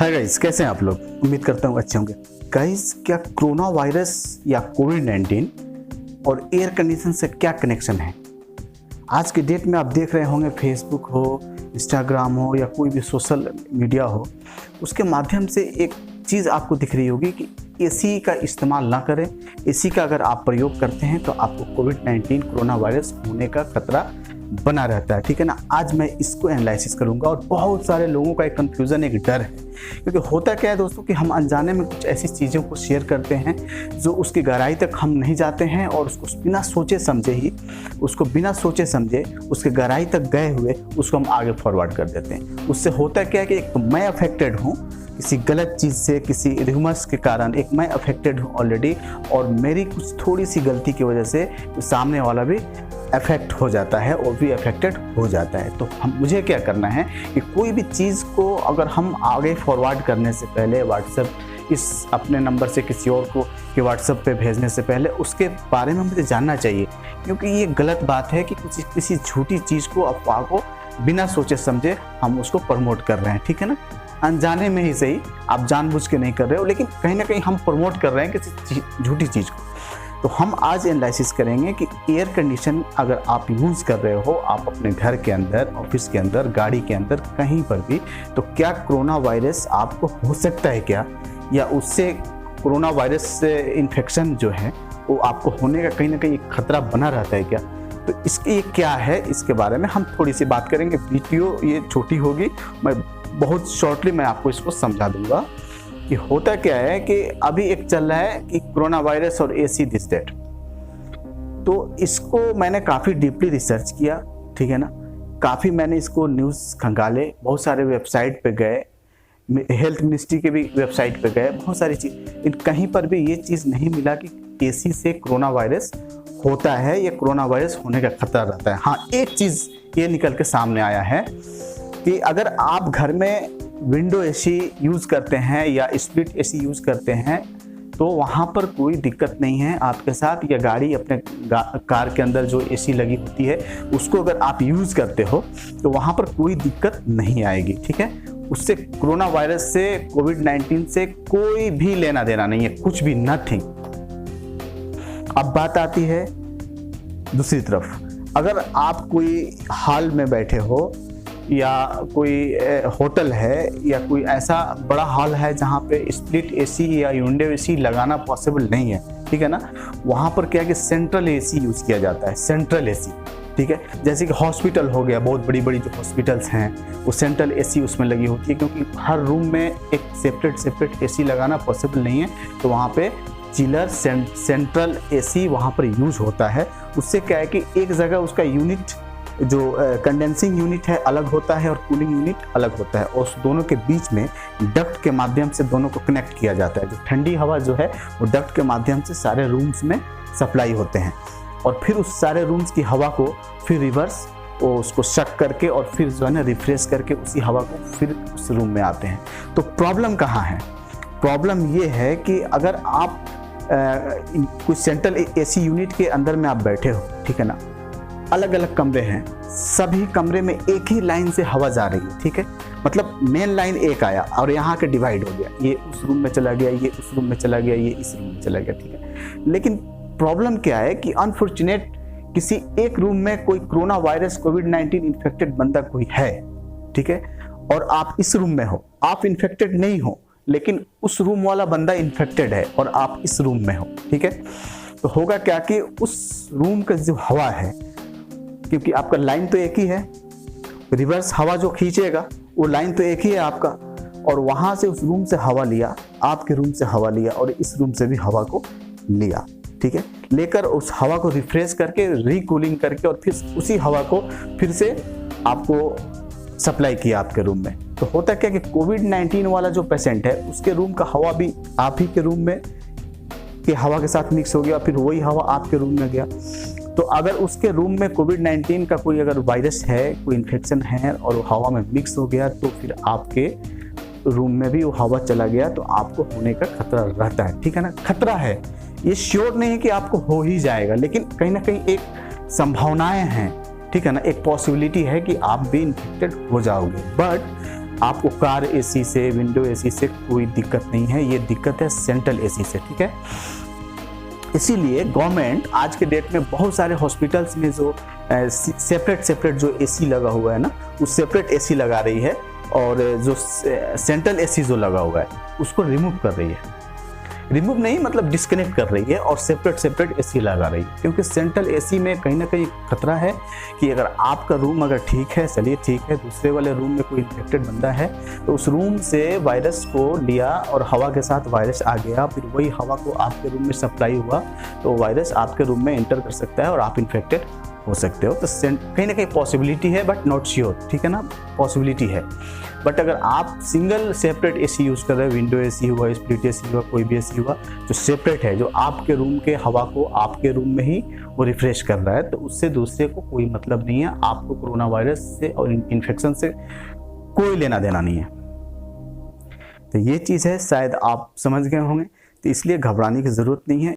Hi guys, कैसे हैं आप लोग। उम्मीद करता हूँ अच्छे होंगे। गाइस, क्या कोरोना वायरस या कोविड-19 और एयर कंडीशन से क्या कनेक्शन है? आज के डेट में आप देख रहे होंगे, फेसबुक हो, इंस्टाग्राम हो या कोई भी सोशल मीडिया हो, उसके माध्यम से एक चीज़ आपको दिख रही होगी कि एसी का इस्तेमाल ना करें। एसी का अगर आप प्रयोग करते हैं तो आपको कोविड-19 कोरोना वायरस होने का खतरा बना रहता है। ठीक है ना। आज मैं इसको एनालिसिस करूंगा और बहुत सारे लोगों का एक कंफ्यूजन, एक डर है, क्योंकि होता क्या है दोस्तों कि हम अनजाने में कुछ ऐसी चीज़ों को शेयर करते हैं जो उसकी गहराई तक हम नहीं जाते हैं और उसको बिना सोचे समझे उसके गहराई तक गए हुए उसको हम आगे फॉरवर्ड कर देते हैं। उससे होता क्या है कि एक तो मैं अफेक्टेड हूँ किसी गलत चीज़ से, किसी र्यूमर्स के कारण एक मैं अफेक्टेड हूँ ऑलरेडी, और मेरी कुछ थोड़ी सी गलती की वजह से सामने वाला भी अफेक्ट हो जाता है और भी अफेक्टेड हो जाता है। तो मुझे क्या करना है कि कोई भी चीज़ को अगर हम आगे फॉरवर्ड करने से पहले व्हाट्सएप इस अपने नंबर से किसी और को कि व्हाट्सएप पे भेजने से पहले उसके बारे में मुझे जानना चाहिए, क्योंकि ये गलत बात है कि किसी झूठी चीज़ को, अफवाह को बिना सोचे समझे हम उसको प्रमोट कर रहे हैं। ठीक है ना। अनजाने में ही सही, आप जानबूझ के नहीं कर रहे हो, लेकिन कहीं ना कहीं हम प्रमोट कर रहे हैं किसी झूठी चीज़ को। तो हम आज एनालिसिस करेंगे कि एयर कंडीशन अगर आप यूज़ कर रहे हो, आप अपने घर के अंदर, ऑफिस के अंदर, गाड़ी के अंदर, कहीं पर भी, तो क्या कोरोना वायरस आपको हो सकता है क्या, या उससे कोरोना वायरस से इन्फेक्शन जो है वो आपको होने का कहीं ना कहीं खतरा बना रहता है क्या। तो इसके ये क्या है, इसके बारे में हम थोड़ी सी बात करेंगे। वीडियो ये छोटी होगी, मैं बहुत शॉर्टली मैं आपको इसको समझा दूंगा कि होता क्या है कि अभी एक चल रहा है कि कोरोना वायरस और एसी दिस दैट। तो इसको मैंने काफ़ी डीपली रिसर्च किया। ठीक है ना। काफ़ी मैंने इसको न्यूज़ खंगाले, बहुत सारे वेबसाइट पे गए, हेल्थ मिनिस्ट्री के भी वेबसाइट पे गए, बहुत सारी चीज़, कहीं पर भी ये चीज़ नहीं मिला कि एसी से कोरोना वायरस होता है या कोरोना वायरस होने का खतरा रहता है। हाँ, एक चीज़ ये निकल के सामने आया है कि अगर आप घर में विंडो एसी यूज़ करते हैं या स्प्लिट एसी यूज़ करते हैं तो वहाँ पर कोई दिक्कत नहीं है आपके साथ, या गाड़ी अपने कार के अंदर जो एसी लगी होती है उसको अगर आप यूज़ करते हो तो वहाँ पर कोई दिक्कत नहीं आएगी। ठीक है। उससे कोरोना वायरस से, कोविड-19 से कोई भी लेना देना नहीं है, कुछ भी, नथिंग। अब बात आती है दूसरी तरफ, अगर आप कोई हॉल में बैठे हो या कोई होटल है या कोई ऐसा बड़ा हॉल है जहाँ पे स्प्लिट एसी या विंडो एसी लगाना पॉसिबल नहीं है। ठीक है ना। वहाँ पर क्या है कि सेंट्रल एसी यूज़ किया जाता है, सेंट्रल एसी। ठीक है। जैसे कि हॉस्पिटल हो गया, बहुत बड़ी बड़ी जो हॉस्पिटल्स हैं वो सेंट्रल एसी उसमें लगी होती है, क्योंकि हर रूम में एक सेपरेट एसी लगाना पॉसिबल नहीं है। तो वहाँ पे चिलर सेंट्रल एसी वहाँ पर यूज़ होता है। उससे क्या है कि एक जगह उसका यूनिट, जो कंडेंसिंग यूनिट है, अलग होता है और कूलिंग यूनिट अलग होता है, और उस दोनों के बीच में डक्ट के माध्यम से दोनों को कनेक्ट किया जाता है। जो ठंडी हवा जो है वो डक्ट के माध्यम से सारे रूम्स में सप्लाई होते हैं, और फिर उस सारे रूम्स की हवा को फिर रिवर्स उसको शक करके और फिर जो है ना रिफ्रेश करके उसी हवा को फिर उस रूम में आते हैं। तो प्रॉब्लम कहाँ है? प्रॉब्लम ये है कि अगर आप कुछ सेंट्रल एसी यूनिट के अंदर में आप बैठे हो, ठीक है ना, अलग अलग कमरे हैं, सभी कमरे में एक ही लाइन से हवा जा रही है। ठीक है। मतलब मेन लाइन एक आया और यहाँ के डिवाइड हो गया, ये उस रूम में चला गया, ये उस रूम में चला गया, ये इस रूम में चला गया। ठीक है। लेकिन प्रॉब्लम क्या है कि अनफॉर्चुनेट किसी एक रूम में कोई कोरोना वायरस कोविड-19 इन्फेक्टेड बंदा कोई है। ठीक है। और आप इस रूम में हो, आप इन्फेक्टेड नहीं हो, लेकिन उस रूम वाला बंदा इन्फेक्टेड है और आप इस रूम में हो। ठीक है। तो होगा क्या कि उस रूम का जो हवा है, क्योंकि आपका लाइन तो एक ही है, रिवर्स हवा जो खींचेगा वो लाइन तो एक ही है आपका, और वहां से उस रूम से हवा लिया, आपके रूम से हवा लिया और इस रूम से भी हवा को लिया। ठीक है। लेकर उस हवा को रिफ्रेश करके, रीकूलिंग करके, और फिर उसी हवा को फिर से आपको सप्लाई किया आपके रूम में। तो होता क्या कि कोविड-19 वाला जो पेशेंट है उसके रूम का हवा भी आप ही के रूम में के हवा के साथ मिक्स हो गया, फिर वही हवा आपके रूम में गया। तो अगर उसके रूम में कोविड-19 का कोई अगर वायरस है, कोई इन्फेक्शन है और वो हवा में मिक्स हो गया, तो फिर आपके रूम में भी वो हवा चला गया तो आपको होने का खतरा रहता है। ठीक है ना। खतरा है, ये श्योर नहीं है कि आपको हो ही जाएगा, लेकिन कहीं ना कहीं एक संभावनाएं हैं। ठीक है ना। एक पॉसिबिलिटी है कि आप भी इन्फेक्टेड हो जाओगे। बट आपको कार एसी से, विंडो एसी से कोई दिक्कत नहीं है, ये दिक्कत है सेंट्रल एसी से, ठीक है। इसीलिए गवर्नमेंट आज के डेट में बहुत सारे हॉस्पिटल्स में जो सेपरेट जो एसी लगा हुआ है ना, उस सेपरेट एसी लगा रही है, और जो सेंट्रल एसी जो लगा हुआ है उसको रिमूव कर रही है। रिमूव नहीं मतलब डिस्कनेक्ट कर रही है और सेपरेट एसी लगा रही है, क्योंकि सेंट्रल एसी में कहीं ना कहीं खतरा है कि अगर आपका रूम अगर ठीक है, चलिए ठीक है, दूसरे वाले रूम में कोई इन्फेक्टेड बंदा है तो उस रूम से वायरस को लिया और हवा के साथ वायरस आ गया, फिर वही हवा को आपके रूम में सप्लाई हुआ तो वायरस आपके रूम में एंटर कर सकता है और आप इन्फेक्टेड हो सकते हो। तो कहीं ना कहीं पॉसिबिलिटी है, बट नॉट श्योर, ठीक है ना, पॉसिबिलिटी है। बट अगर आप सिंगल सेपरेट एसी यूज़ कर रहे हैं, विंडो एसी हुआ, स्प्लिट एसी हुआ, कोई भी एसी हुआ जो सेपरेट है, जो आपके रूम के हवा को आपके रूम में ही वो रिफ्रेश कर रहा है, तो उससे दूसरे को कोई मतलब नहीं है। आपको कोरोना वायरस से और इन्फेक्शन से कोई लेना देना नहीं है। तो ये चीज़ है, शायद आप समझ गए होंगे, तो इसलिए घबराने की ज़रूरत नहीं है।